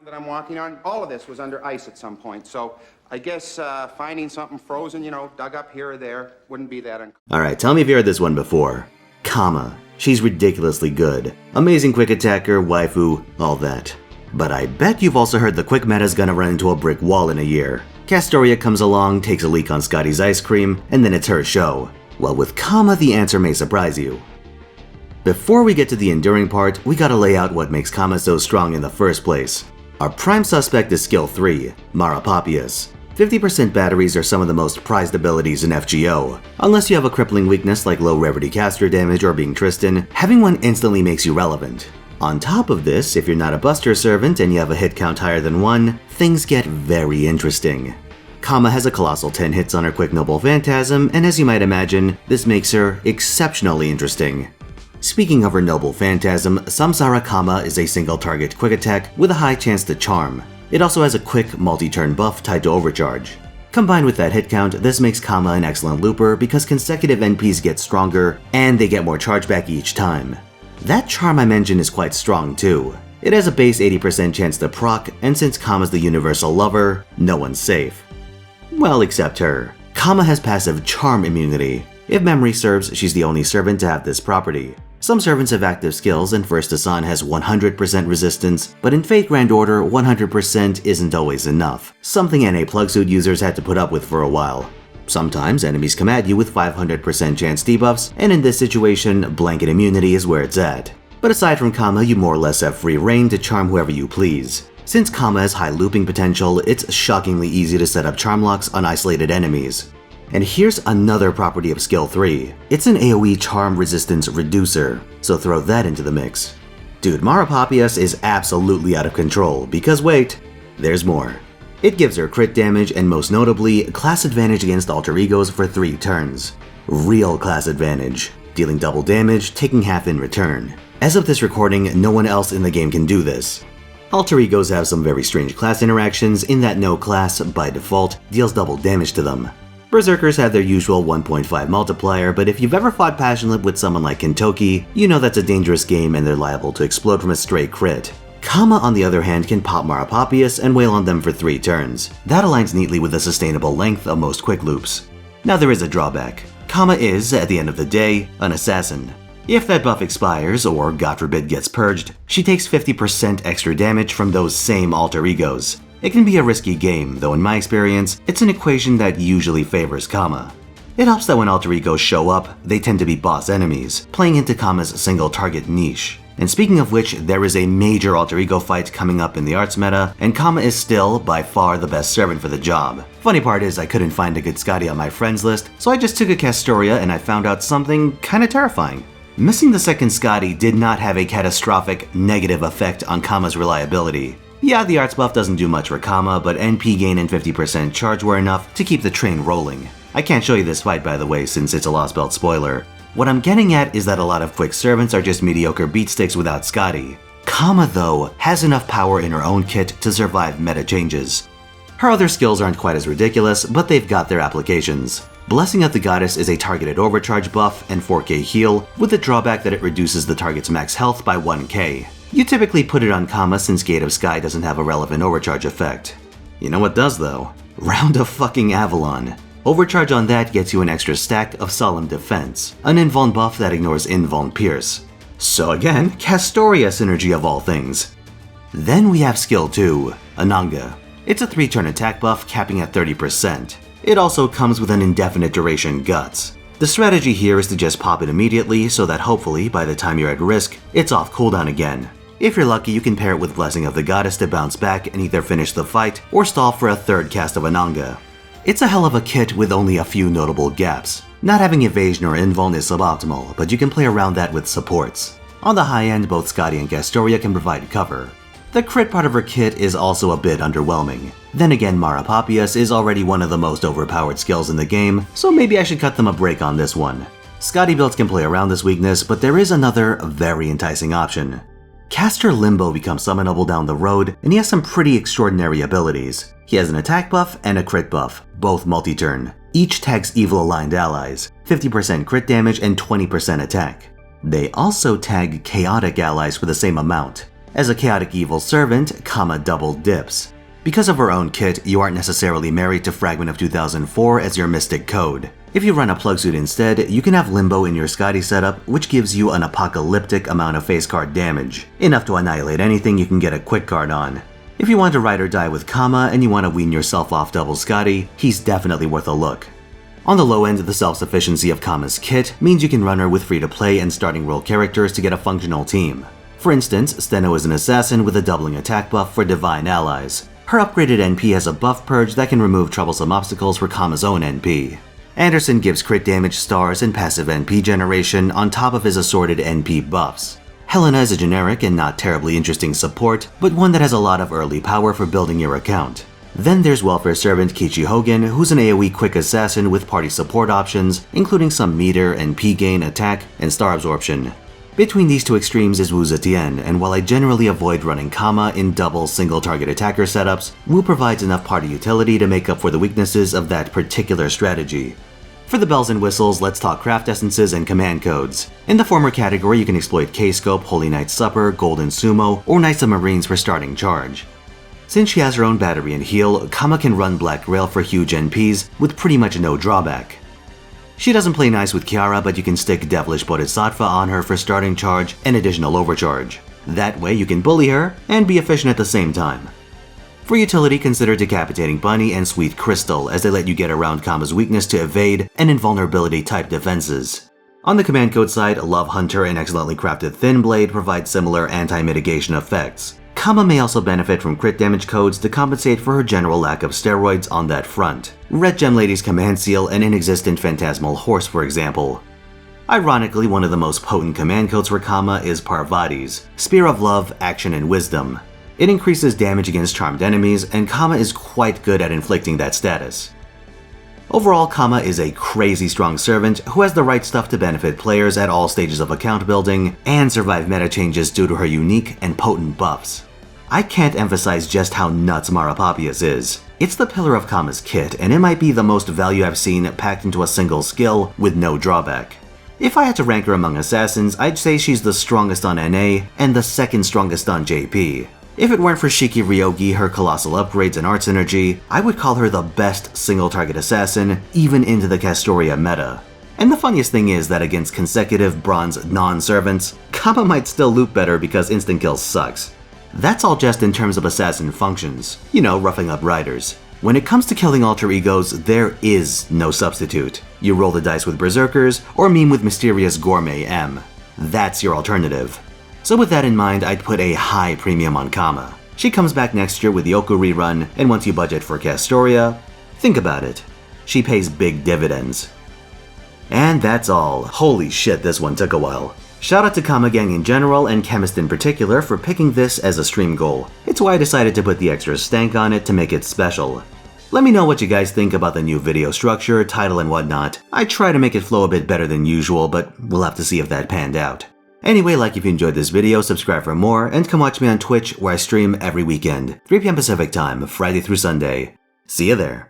that I'm walking on, all of this was under ice at some point, so I guess finding something frozen, dug up here or there, wouldn't be that uncommon. Alright, tell me if you heard this one before. Kama. She's ridiculously good. Amazing quick attacker, waifu, all that. But I bet you've also heard the quick meta's gonna run into a brick wall in a year. Castoria comes along, takes a leak on Skadi's ice cream, and then it's her show. Well, with Kama, the answer may surprise you. Before we get to the enduring part, we gotta lay out what makes Kama so strong in the first place. Our prime suspect is skill 3, Mara Papias. 50% batteries are some of the most prized abilities in FGO. Unless you have a crippling weakness like low rarity caster damage or being Tristan, having one instantly makes you relevant. On top of this, if you're not a Buster servant and you have a hit count higher than 1, things get very interesting. Kama has a colossal 10 hits on her quick noble phantasm, and as you might imagine, this makes her exceptionally interesting. Speaking of her noble phantasm, Samsara Kama is a single target quick attack with a high chance to charm. It also has a quick multi-turn buff tied to overcharge. Combined with that hit count, this makes Kama an excellent looper because consecutive NPs get stronger and they get more chargeback each time. That charm I mentioned is quite strong too. It has a base 80% chance to proc, and since Kama's the universal lover, no one's safe. Well, except her. Kama has passive charm immunity. If memory serves, she's the only servant to have this property. Some servants have active skills and First Asan has 100% resistance, but in Fate Grand Order, 100% isn't always enough, something NA plugsuit users had to put up with for a while. Sometimes enemies come at you with 500% chance debuffs, and in this situation, blanket immunity is where it's at. But aside from Kama, you more or less have free reign to charm whoever you please. Since Kama has high looping potential, it's shockingly easy to set up charm locks on isolated enemies. And here's another property of skill 3. It's an AoE charm resistance reducer, so throw that into the mix. Dude, Mara Papias is absolutely out of control, because wait, there's more. It gives her crit damage and most notably, class advantage against alter egos for 3 turns. Real class advantage, dealing double damage, taking half in return. As of this recording, no one else in the game can do this. Alter egos have some very strange class interactions in that no class, by default, deals double damage to them. Berserkers have their usual 1.5 multiplier, but if you've ever fought Passionate with someone like Kentoki, you know that's a dangerous game and they're liable to explode from a stray crit. Kama, on the other hand, can pop Mara Papias and wail on them for 3 turns. That aligns neatly with the sustainable length of most quick loops. Now there is a drawback. Kama is, at the end of the day, an assassin. If that buff expires, or God forbid gets purged, she takes 50% extra damage from those same alter egos. It can be a risky game, though in my experience, it's an equation that usually favors Kama. It helps that when alter egos show up, they tend to be boss enemies, playing into Kama's single target niche. And speaking of which, there is a major alter ego fight coming up in the arts meta, and Kama is still, by far, the best servant for the job. Funny part is I couldn't find a good Skadi on my friends list, so I just took a Castoria and I found out something kinda terrifying. Missing the second Skadi did not have a catastrophic negative effect on Kama's reliability. Yeah, the arts buff doesn't do much for Kama, but NP gain and 50% charge were enough to keep the train rolling. I can't show you this fight by the way since it's a Lost Belt spoiler. What I'm getting at is that a lot of quick servants are just mediocre beatsticks without Skadi. Kama though, has enough power in her own kit to survive meta changes. Her other skills aren't quite as ridiculous, but they've got their applications. Blessing of the Goddess is a targeted overcharge buff and 4k heal, with the drawback that it reduces the target's max health by 1k. You typically put it on Kama since Gate of Sky doesn't have a relevant overcharge effect. You know what does though? Round of fucking Avalon. Overcharge on that gets you an extra stack of Solemn Defense, an invuln buff that ignores invuln pierce. So again, Castoria synergy of all things. Then we have skill 2, Ananga. It's a 3-turn attack buff capping at 30%. It also comes with an indefinite duration guts. The strategy here is to just pop it immediately so that hopefully by the time you're at risk, it's off cooldown again. If you're lucky, you can pair it with Blessing of the Goddess to bounce back and either finish the fight or stall for a third cast of Ananga. It's a hell of a kit with only a few notable gaps. Not having evasion or invuln is suboptimal, but you can play around that with supports. On the high end, both Skadi and Castoria can provide cover. The crit part of her kit is also a bit underwhelming. Then again, Mara Papias is already one of the most overpowered skills in the game, so maybe I should cut them a break on this one. Skadi builds can play around this weakness, but there is another very enticing option. Caster Limbo becomes summonable down the road, and he has some pretty extraordinary abilities. He has an attack buff and a crit buff, both multi-turn. Each tags evil aligned allies, 50% crit damage and 20% attack. They also tag chaotic allies for the same amount. As a chaotic evil servant, Kama double dips. Because of her own kit, you aren't necessarily married to Fragment of 2004 as your mystic code. If you run a plug suit instead, you can have Limbo in your Skadi setup, which gives you an apocalyptic amount of face card damage, enough to annihilate anything you can get a quick card on. If you want to ride or die with Kama and you want to wean yourself off double Skadi, he's definitely worth a look. On the low end, the self-sufficiency of Kama's kit means you can run her with free-to-play and starting role characters to get a functional team. For instance, Steno is an assassin with a doubling attack buff for divine allies. Her upgraded NP has a buff purge that can remove troublesome obstacles for Kama's own NP. Anderson gives crit damage stars and passive NP generation on top of his assorted NP buffs. Helena is a generic and not terribly interesting support, but one that has a lot of early power for building your account. Then there's welfare servant Kichi Hogan, who's an AoE quick assassin with party support options, including some meter, NP gain, attack, and star absorption. Between these two extremes is Wu Zetian, and while I generally avoid running Kama in double single target attacker setups, Wu provides enough party utility to make up for the weaknesses of that particular strategy. For the bells and whistles, let's talk craft essences and command codes. In the former category, you can exploit K-Scope, Holy Knight's Supper, Golden Sumo, or Knights of Marines for starting charge. Since she has her own battery and heal, Kama can run Black Grail for huge NPs with pretty much no drawback. She doesn't play nice with Kiara, but you can stick Devilish Bodhisattva on her for starting charge and additional overcharge. That way you can bully her and be efficient at the same time. For utility, consider Decapitating Bunny and Sweet Crystal, as they let you get around Kama's weakness to evade and invulnerability type defenses. On the command code side, Love Hunter and excellently crafted Thin Blade provide similar anti-mitigation effects. Kama may also benefit from crit damage codes to compensate for her general lack of steroids on that front. Red Gem Lady's Command Seal and Inexistent Phantasmal Horse, for example. Ironically, one of the most potent command codes for Kama is Parvati's, Spear of Love, Action, and Wisdom. It increases damage against charmed enemies, and Kama is quite good at inflicting that status. Overall, Kama is a crazy strong servant who has the right stuff to benefit players at all stages of account building and survive meta changes due to her unique and potent buffs. I can't emphasize just how nuts Mara Papias is. It's the pillar of Kama's kit, and it might be the most value I've seen packed into a single skill with no drawback. If I had to rank her among assassins, I'd say she's the strongest on NA and the second strongest on JP. If it weren't for Shiki Ryogi, her colossal upgrades and art synergy, I would call her the best single-target assassin, even into the Castoria meta. And the funniest thing is that against consecutive bronze non-servants, Kama might still loop better because instant kill sucks. That's all just in terms of assassin functions, you know, roughing up riders. When it comes to killing alter egos, there is no substitute. You roll the dice with Berserkers, or meme with mysterious Gourmet M. That's your alternative. So with that in mind, I'd put a high premium on Kama. She comes back next year with the Oku rerun, and once you budget for Castoria, think about it. She pays big dividends. And that's all. Holy shit, this one took a while. Shout out to Kama Gang in general, and Chemist in particular, for picking this as a stream goal. It's why I decided to put the extra stank on it to make it special. Let me know what you guys think about the new video structure, title, and whatnot. I try to make it flow a bit better than usual, but we'll have to see if that panned out. Anyway, like if you enjoyed this video, subscribe for more, and come watch me on Twitch where I stream every weekend, 3 PM Pacific time, Friday through Sunday. See you there.